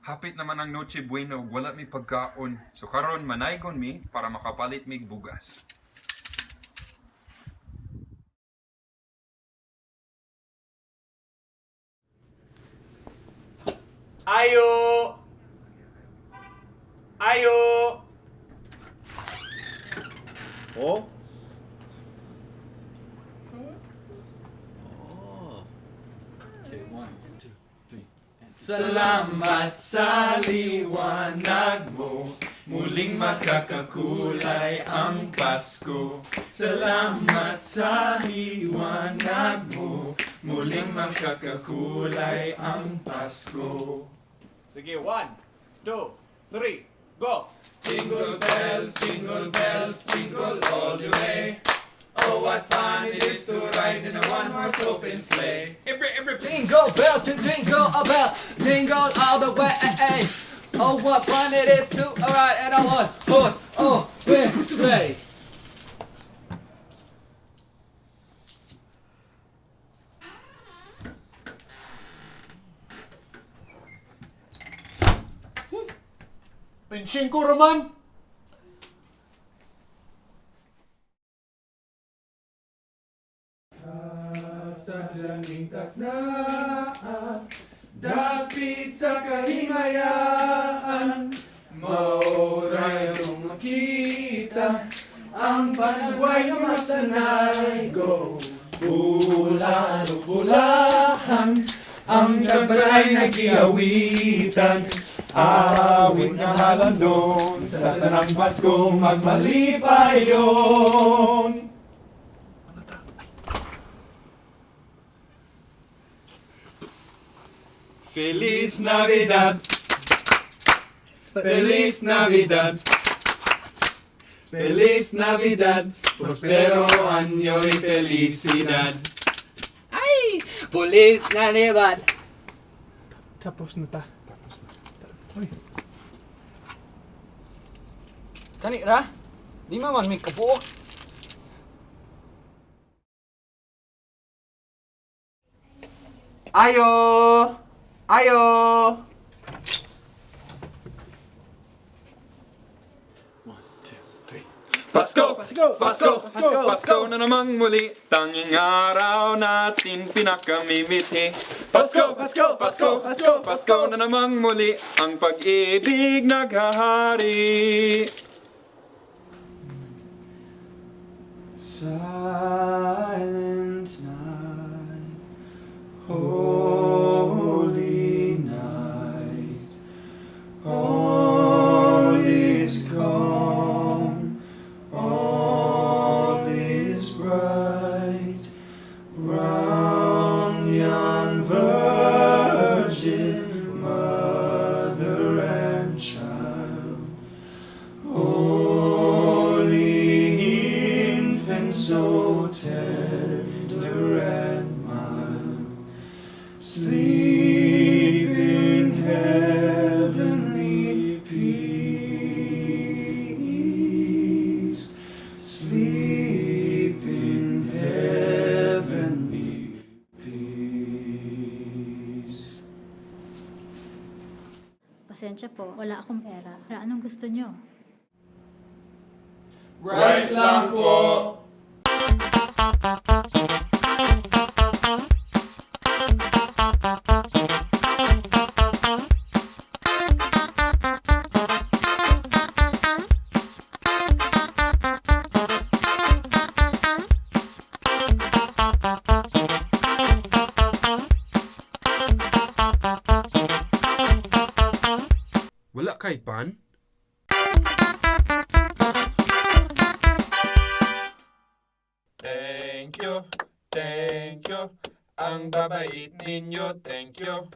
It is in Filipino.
Hapit naman ang Noche Buena ug wala mi pagkaon. So karon manaygon mi para makapalit mig bugas. Ayo! Ayo! Oh? Okay, 1, 2, 3. Salamat sa liwanag mo, muling makakakulay ang Pasko. Salamat sa liwanag mo, muling makakakulay ang Pasko. Sige, 1, 2, 3, go! Jingle bells, jingle all the way. Oh, what fun it is to ride in a one-horse open sleigh. Jingle bell to jingle a bell, jingle all the way. Oh, what fun it is to ride in a one-horse open sleigh. Pension ko, Roman! Sadyaning taknaan, dapit sa kahimayaan, mauray kong makita ang panagway na masanay. Go! Bulan o bulahan, ang sabray nag-iawitan, awit na halandon, sa tanang Pasko magmalipayon. Feliz Navidad, Feliz Navidad, Feliz Navidad, prospero año y felicidad. Ay, pulis na niban. Tapos na ta. Kani ra? Di man may kapuok. Ayo! Ayo! Pasko! Pasko! Pasko! Pasko na namang muli, tanging araw natin pinakamimiti. Pasko! Pasko! Pasko! Pasko! Pasko na namang muli, ang pag-ibig naghahari. Silent night, holy night, all is calm, all is bright, round yon virgin mother and child, holy infant so tender and mild, sleep in heavenly peace, sleep in heavenly peace. Pasensya po, wala akong pera. Anong gusto nyo? Rice lang po! Wala kay pan? Thank you, ang babait ninyo, thank you.